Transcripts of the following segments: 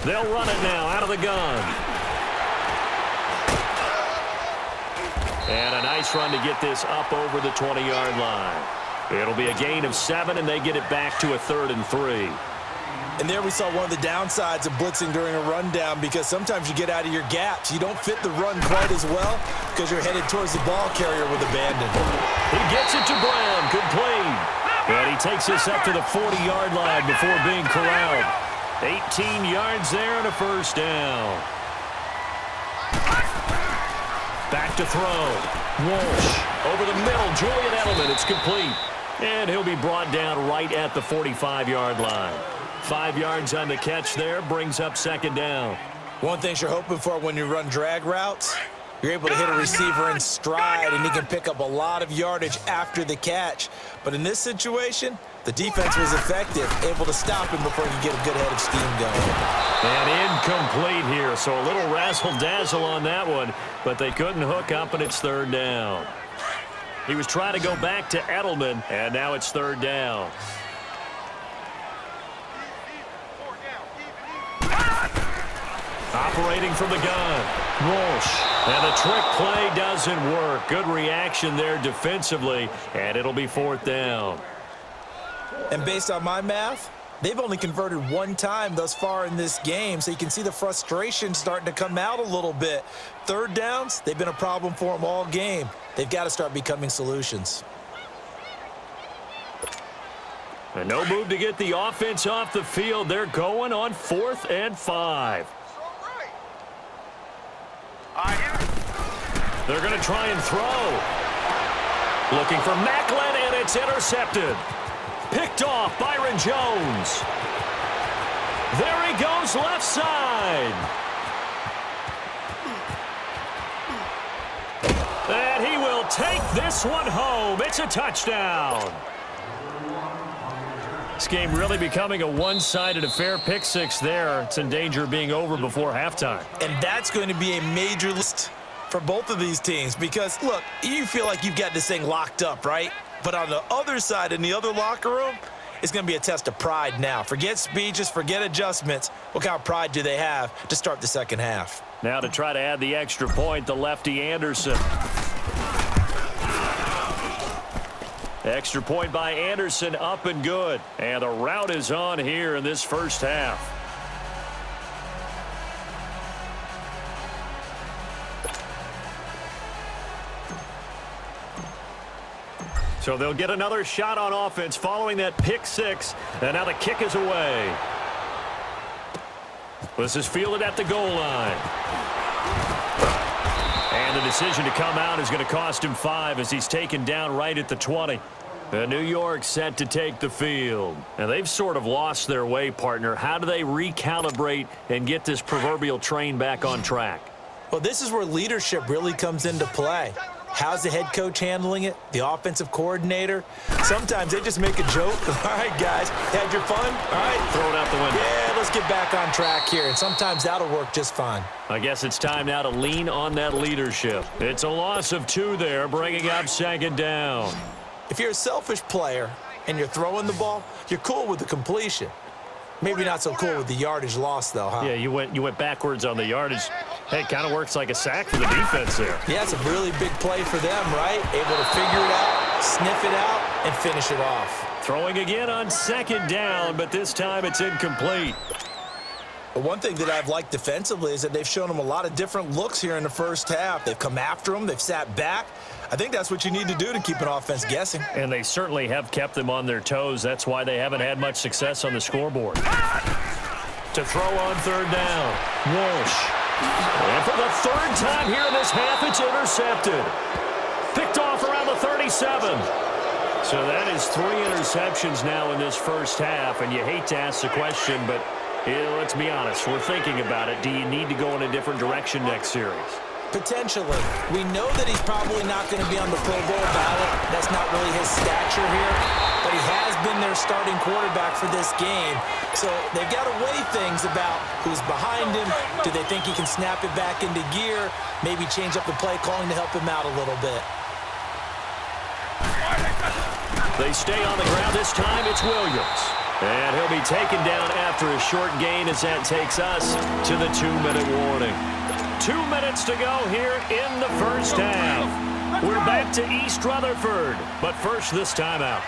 They'll run it now out of the gun. And a nice run to get this up over the 20-yard line. It'll be a gain of 7, and they get it back to a 3rd and 3. And there we saw one of the downsides of blitzing during a rundown, because sometimes you get out of your gaps. You don't fit the run quite as well because you're headed towards the ball carrier with abandon. He gets it to Brown. Good play. And he takes this up to the 40-yard line before being corralled. 18 yards there and a first down. Back to throw. Walsh over the middle. Julian Edelman. It's complete. And he'll be brought down right at the 45-yard line. 5 yards on the catch there. Brings up 2nd down. One thing you're hoping for when you run drag routes, you're able to hit a receiver in stride, and he can pick up a lot of yardage after the catch. But in this situation, the defense was effective, able to stop him before he could get a good head of steam going. And incomplete here, so a little razzle-dazzle on that one, but they couldn't hook up, and it's 3rd down. He was trying to go back to Edelman, and now it's 3rd down. Operating from the gun, Walsh. And the trick play doesn't work. Good reaction there defensively, and it'll be 4th down. And based on my math, they've only converted 1 time thus far in this game, so you can see the frustration starting to come out a little bit. 3rd downs, they've been a problem for them all game. They've got to start becoming solutions. And no move to get the offense off the field. They're going on 4th and 5. They're going to try and throw. Looking for Macklin, and it's intercepted. Picked off Byron Jones. There he goes left side. And he will take this one home. It's a touchdown. This game really becoming a one-sided affair. Pick 6 there. It's in danger of being over before halftime. And that's going to be a major list for both of these teams, because, look, you feel like you've got this thing locked up, right? But on the other side, in the other locker room, it's going to be a test of pride now. Forget speeches, forget adjustments. What kind of pride do they have to start the second half? Now to try to add the extra point, the lefty Anderson. Extra point by Anderson, up and good. And the route is on here in this first half. So they'll get another shot on offense following that pick 6. And now the kick is away. This is fielded at the goal line. And the decision to come out is going to cost him 5 as he's taken down right at the 20. And New York set to take the field. And they've sort of lost their way, partner. How do they recalibrate and get this proverbial train back on track? Well, this is where leadership really comes into play. How's the head coach handling it? The offensive coordinator? Sometimes they just make a joke. All right, guys, had your fun? All right. Throw it out the window. Yeah, let's get back on track here. And sometimes that'll work just fine. I guess it's time now to lean on that leadership. It's a loss of 2 there, bringing up 2nd down. If you're a selfish player and you're throwing the ball, you're cool with the completion. Maybe not so cool with the yardage loss, though, huh? Yeah, you went backwards on the yardage. Hey, it kind of works like a sack for the defense there. Yeah, it's a really big play for them, right? Able to figure it out, sniff it out, and finish it off. Throwing again on 2nd down, but this time it's incomplete. But one thing that I've liked defensively is that they've shown them a lot of different looks here in the first half. They've come after them. They've sat back. I think that's what you need to do to keep an offense guessing. And they certainly have kept them on their toes. That's why they haven't had much success on the scoreboard. To throw on 3rd down, Walsh. And for the 3rd time here in this half, it's intercepted. Picked off around the 37. So that is 3 interceptions now in this first half. And you hate to ask the question, but let's be honest. We're thinking about it. Do you need to go in a different direction next series? Potentially. We know that he's probably not going to be on the Pro Bowl ballot. That's not really his stature here. But he has been their starting quarterback for this game. So they've got to weigh things about who's behind him. Do they think he can snap it back into gear? Maybe change up the play calling to help him out a little bit. They stay on the ground this time. It's Williams. And he'll be taken down after a short gain as that takes us to the 2-minute warning. 2 minutes to go here in the first half. We're back to East Rutherford, but first this timeout.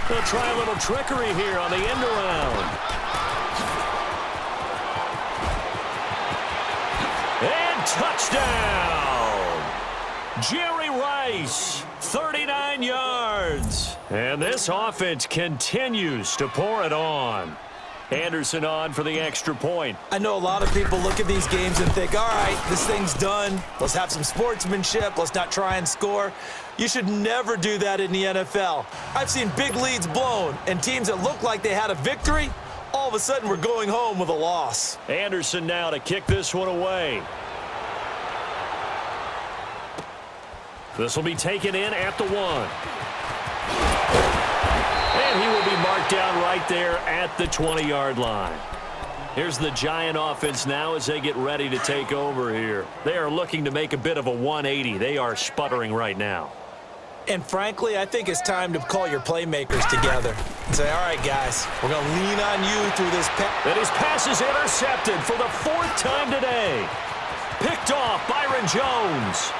They'll try a little trickery here on the end around. And touchdown! Jerry Rice, 39 yards. And this offense continues to pour it on. Anderson on for the extra point. I know a lot of people look at these games and think, all right, this thing's done. Let's have some sportsmanship. Let's not try and score. You should never do that in the NFL. I've seen big leads blown, and teams that look like they had a victory, all of a sudden we're going home with a loss. Anderson now to kick this one away. This will be taken in at the 1. And he will be marked down right there at the 20-yard line. Here's the Giant offense now as they get ready to take over here. They are looking to make a bit of a 180. They are sputtering right now. And frankly, I think it's time to call your playmakers together and say, all right, guys, we're going to lean on you through this pass. And his pass is intercepted for the 4th time today. Picked off Byron Jones.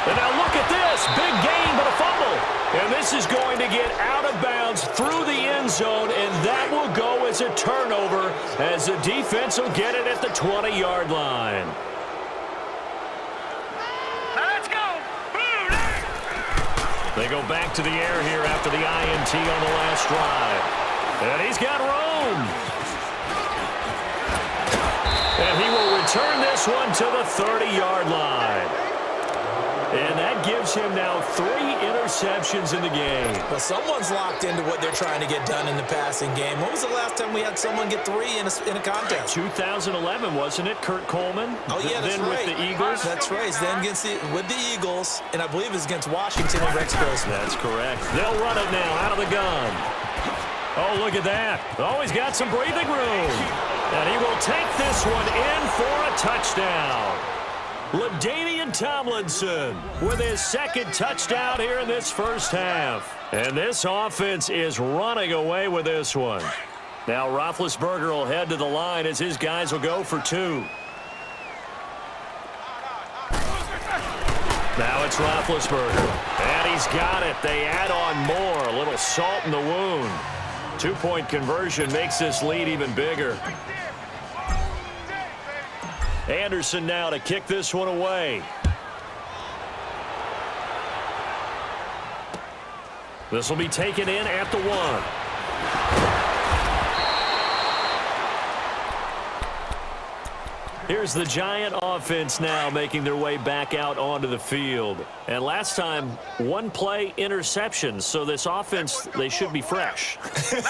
And now look at this. Big gain, but a fumble. And this is going to get out of bounds through the end zone, and that will go as a turnover as the defense will get it at the 20-yard line. Let's go. They go back to the air here after the INT on the last drive. And he's got room. And he will return this one to the 30-yard line. And that gives him now 3 interceptions in the game. Well, someone's locked into what they're trying to get done in the passing game. When was the last time we had someone get 3 in a contest? 2011, wasn't it? Kurt Coleman? Oh, yeah, that's then right. with the Eagles? That's right. Then with the Eagles, and I believe it's against Washington and Rex Grossman. That's correct. They'll run it now out of the gun. Oh, look at that. Oh, he's got some breathing room. And he will take this one in for a touchdown. LaDainian Tomlinson with his 2nd touchdown here in this first half. And this offense is running away with this one. Now Roethlisberger will head to the line as his guys will go for 2. Now it's Roethlisberger. And he's got it. They add on more. A little salt in the wound. 2-point conversion makes this lead even bigger. Anderson now to kick this one away. This will be taken in at the 1. Here's the Giant offense now making their way back out onto the field. And last time, 1 play interceptions. So this offense, they should be fresh.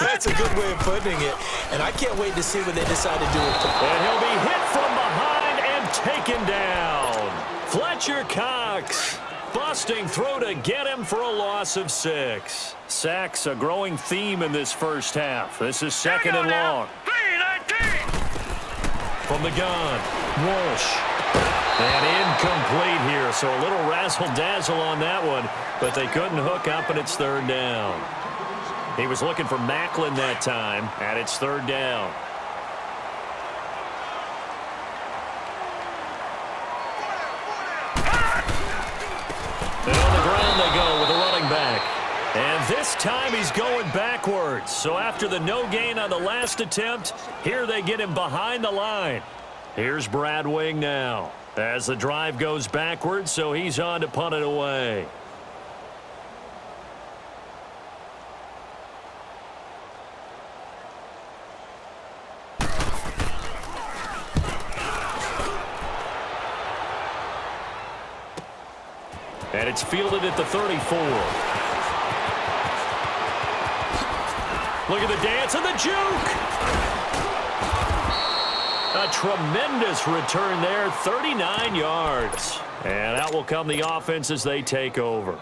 That's a good way of putting it. And I can't wait to see what they decide to do with it. And he'll be hit from behind and taken down. Fletcher Cox busting through to get him for a loss of 6. Sacks a growing theme in this first half. This is 2nd and long. From the gun, Walsh. And incomplete here, so a little razzle-dazzle on that one, but they couldn't hook up, and it's 3rd down. He was looking for Macklin that time, and it's 3rd down. And on the ground they go with a running back. And this time he's going backwards. So after the no gain on the last attempt, here they get him behind the line. Here's Brad Wing now as the drive goes backwards, so he's on to punt it away. And it's fielded at the 34. Look at the dance and the juke. A tremendous return there, 39 yards. And out will come the offense as they take over.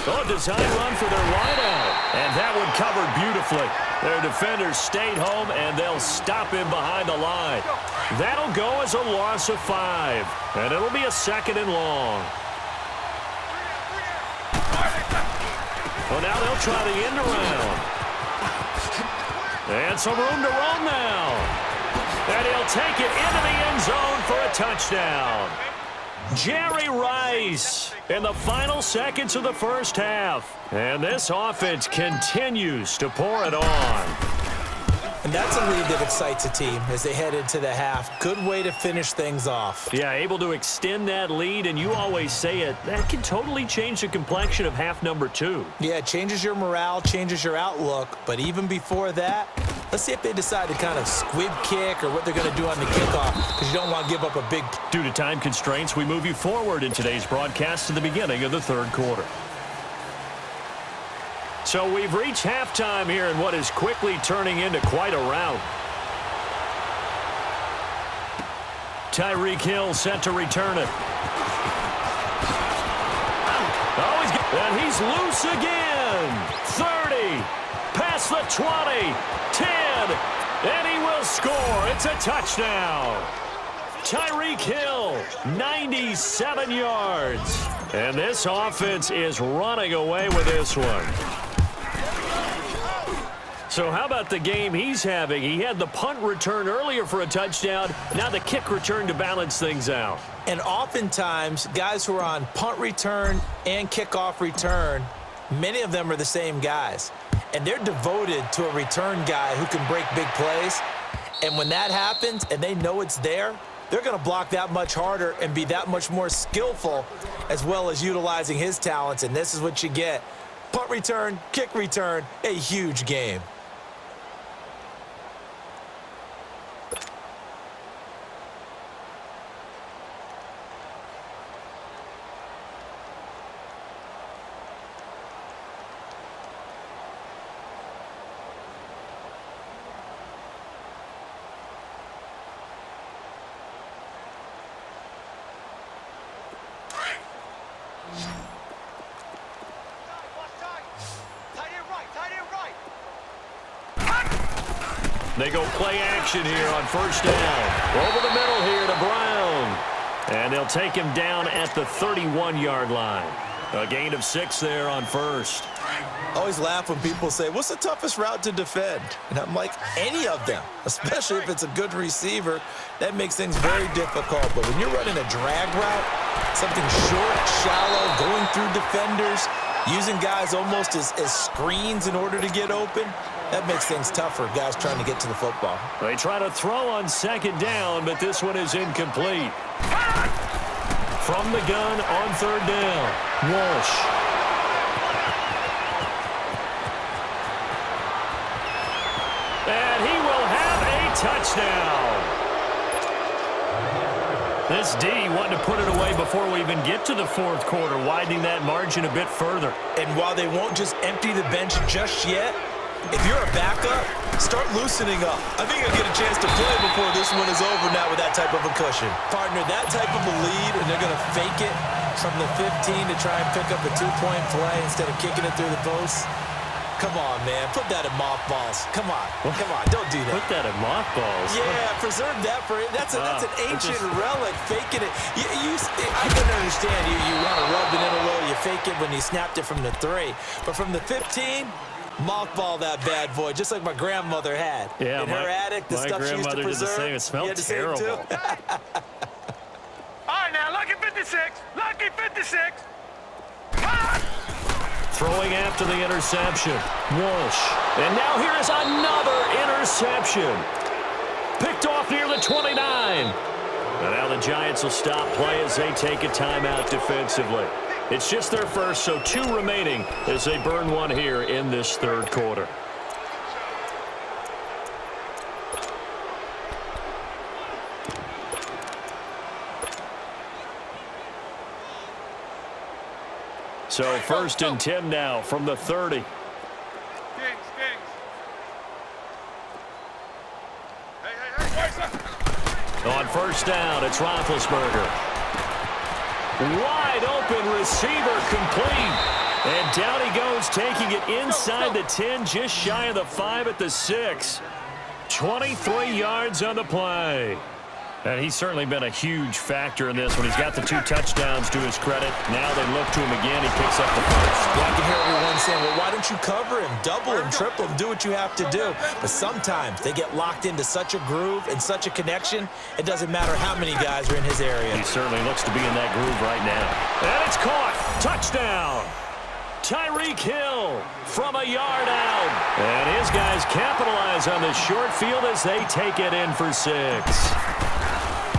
Oh, design run for their wideout. And that one covered beautifully. Their defenders stayed home, and they'll stop him behind the line. That'll go as a loss of 5, and it'll be a 2nd and long. Well, now they'll try the end around. And some room to run now. And he'll take it into the end zone for a touchdown. Jerry Rice in the final seconds of the first half. And this offense continues to pour it on. And that's a lead that excites a team as they head into the half. Good way to finish things off. Yeah, able to extend that lead, and you always say it, that can totally change the complexion of half number 2. Yeah, it changes your morale, changes your outlook. But even before that, let's see if they decide to kind of squib kick or what they're going to do on the kickoff, because you don't want to give up a big... Due to time constraints, we move you forward in today's broadcast to the beginning of the 3rd quarter. So we've reached halftime here in what is quickly turning into quite a rout. Tyreek Hill set to return it. Oh, he's loose again. 30, past the 20, 10, and he will score. It's a touchdown. Tyreek Hill, 97 yards. And this offense is running away with this one. So how about the game he's having? He had the punt return earlier for a touchdown. Now the kick return to balance things out. And oftentimes, guys who are on punt return and kickoff return, many of them are the same guys. And they're devoted to a return guy who can break big plays. And when that happens and they know it's there, they're going to block that much harder and be that much more skillful, as well as utilizing his talents. And this is what you get. Punt return, kick return, a huge game. They go play action here on first down. Over the middle here to Brown. And they'll take him down at the 31-yard line. A gain of 6 there on first. I always laugh when people say, what's the toughest route to defend? And I'm like, any of them, especially if it's a good receiver. That makes things very difficult. But when you're running a drag route, something short, shallow, going through defenders, using guys almost as screens in order to get open, that makes things tough for guys trying to get to the football. They try to throw on 2nd down, but this one is incomplete. From the gun on 3rd down, Walsh. And he will have a touchdown. This D wanted to put it away before we even get to the 4th quarter, widening that margin a bit further. And while they won't just empty the bench just yet, if you're a backup, start loosening up. I think you'll get a chance to play before this one is over now with that type of a cushion. Partner, that type of a lead, and they're going to fake it from the 15 to try and pick up a 2-point play instead of kicking it through the post. Come on, man. Put that in mothballs. Come on. Come on. Don't do that. Put that in mothballs? Yeah, preserve that for it. That's an ancient relic, faking it. I can understand you want to rub it in a little. You fake it when you snapped it from the 3. But from the 15... mothball that bad boy, just like my grandmother had. Yeah, in her attic, the stuff she used to preserve. Did the same. It smelled terrible. All right, now, lucky 56. Lucky 56. Throwing after the interception. Walsh. And now here is another interception. Picked off near the 29. And now the Giants will stop play as they take a timeout defensively. It's just their first, so 2 remaining as they burn one here in this 3rd quarter. So 1st and 10 now from the 30. On first down, it's Roethlisberger. Wide open receiver complete. And down he goes, taking it inside the 10, just shy of the 5 at the 6. 23 yards on the play. And he's certainly been a huge factor in this when he's got the 2 touchdowns to his credit. Now they look to him again. He picks up the first. Well, I can hear everyone saying, well, why don't you cover him, double him, triple him, do what you have to do. But sometimes they get locked into such a groove and such a connection, it doesn't matter how many guys are in his area. He certainly looks to be in that groove right now. And it's caught. Touchdown. Tyreek Hill from a yard out. And his guys capitalize on the short field as they take it in for 6.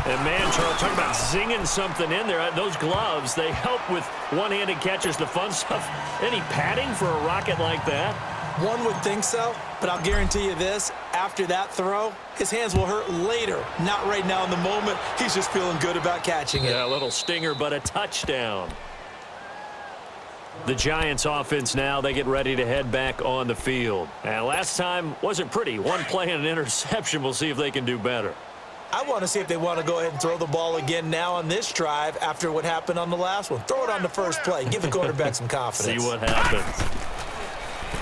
And, man, Charles, talk about zinging something in there. Those gloves, they help with one-handed catches, the fun stuff. Any padding for a rocket like that? One would think so, but I'll guarantee you this. After that throw, his hands will hurt later. Not right now in the moment. He's just feeling good about catching it. Yeah, a little stinger, but a touchdown. The Giants offense now, they get ready to head back on the field. And last time wasn't pretty. One play and an interception. We'll see if they can do better. I want to see if they want to go ahead and throw the ball again now on this drive after what happened on the last one. Throw it on the first play. Give the quarterback some confidence. See what happens.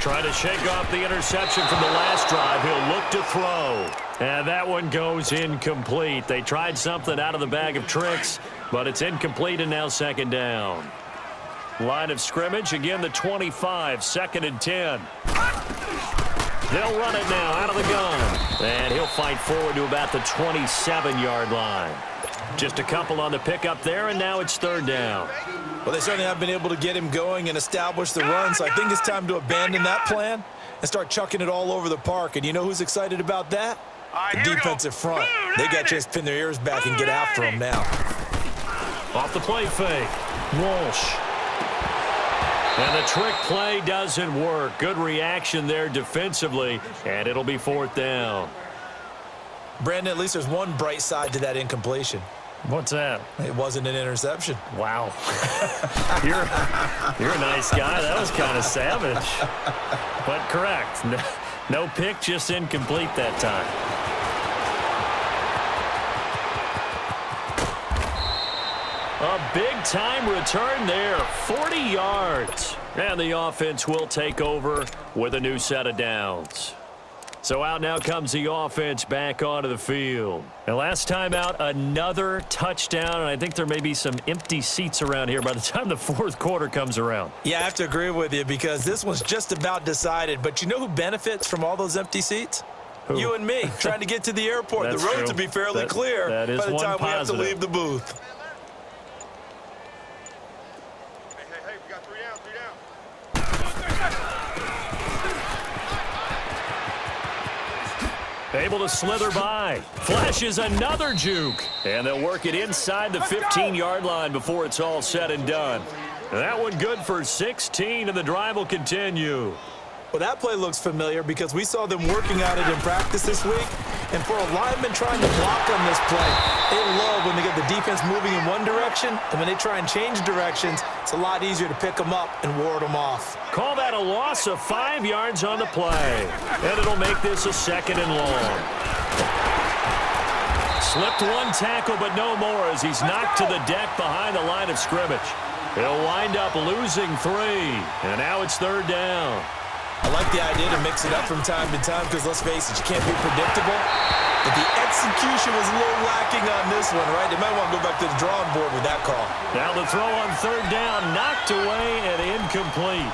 Try to shake off the interception from the last drive. He'll look to throw. And that one goes incomplete. They tried something out of the bag of tricks, but it's incomplete and now second down. Line of scrimmage, again the 25, 2nd and 10. They'll run it now out of the gun. And he'll fight forward to about the 27-yard line. Just a couple on the pickup there, and now it's 3rd down. Well, they certainly have been able to get him going and establish the run, so I think it's time to abandon that plan and start chucking it all over the park. And you know who's excited about that? The defensive front. They got a chance to pin their ears back and get after him now. Off the play fake. Walsh. And the trick play doesn't work. Good reaction there defensively, and it'll be 4th down. Brandon, at least there's one bright side to that incompletion. What's that? It wasn't an interception. Wow. you're a nice guy. That was kind of savage. But correct. No pick, just incomplete that time. A big-time return there, 40 yards. And the offense will take over with a new set of downs. So out now comes the offense back onto the field. And last time out, another touchdown, and I think there may be some empty seats around here by the time the 4th quarter comes around. Yeah, I have to agree with you because this one's just about decided. But you know who benefits from all those empty seats? Who? You and me, trying to get to the airport. The roads will be fairly clear by the time we have to leave the booth. Able to slither by. Flashes another juke. And they'll work it inside the 15-yard line before it's all said and done. And that one good for 16, and the drive will continue. Well, that play looks familiar because we saw them working on it in practice this week. And for a lineman trying to block on this play, they love when they get the defense moving in one direction. And when they try and change directions, it's a lot easier to pick them up and ward them off. Call that a loss of 5 yards on the play. And it'll make this a 2nd and long. Slipped one tackle, but no more as he's knocked to the deck behind the line of scrimmage. He'll wind up losing 3. And now it's 3rd down. I like the idea to mix it up from time to time because, let's face it, you can't be predictable. But the execution was a little lacking on this one, right? They might want to go back to the drawing board with that call. Now the throw on 3rd down, knocked away and incomplete.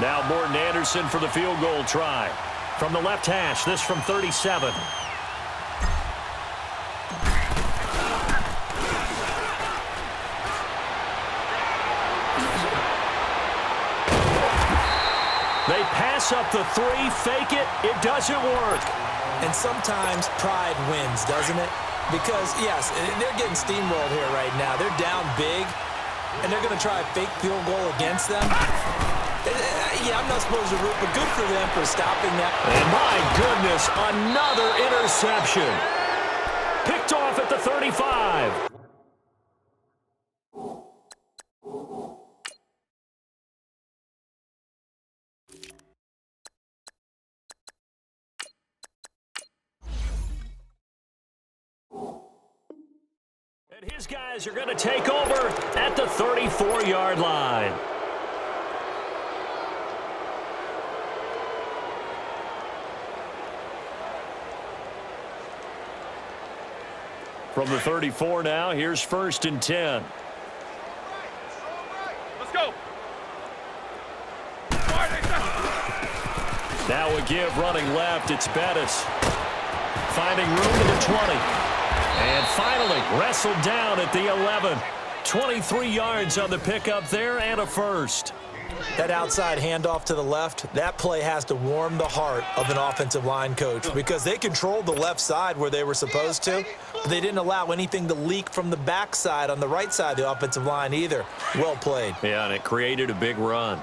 Now Morton Anderson for the field goal try. From the left hash, this from 37. They pass up the 3, fake it, it doesn't work. And sometimes pride wins, doesn't it? Because, yes, they're getting steamrolled here right now. They're down big, and they're going to try a fake field goal against them. Yeah, I'm not supposed to root, but good for them for stopping that. And my goodness, another interception. Picked off at the 35. And his These guys are going to take over at the 34-yard line. From the 34 now, here's 1st and 10. Let's go. Now a give running left. It's Bettis. Finding room to the 20. And finally wrestled down at the 11. 23 yards on the pickup there and a first. That outside handoff to the left, that play has to warm the heart of an offensive line coach because they controlled the left side where they were supposed to, but they didn't allow anything to leak from the backside on the right side of the offensive line either. Well played. Yeah, and it created a big run.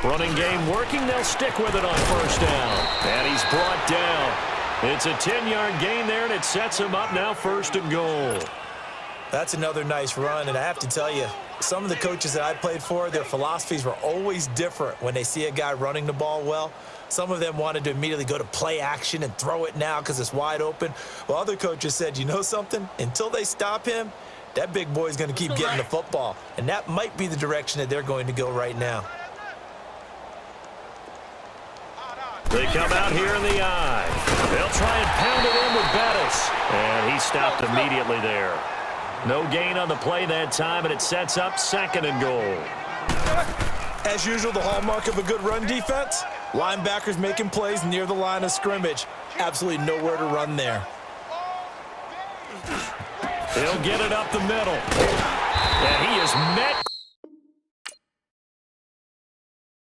Running game working. They'll stick with it on 1st down. And he's brought down. It's a 10-yard gain there, and it sets him up now 1st and goal. That's another nice run, and I have to tell you, some of the coaches that I played for, their philosophies were always different when they see a guy running the ball well. Some of them wanted to immediately go to play action and throw it now because it's wide open. Well, other coaches said, you know something? Until they stop him, that big boy's going to keep getting the football, and that might be the direction that they're going to go right now. They come out here in the eye. They'll try and pound it in with Bettis. And he stopped immediately there. No gain on the play that time, and it sets up 2nd and goal. As usual, the hallmark of a good run defense, linebackers making plays near the line of scrimmage. Absolutely nowhere to run there. He'll get it up the middle. And he is met.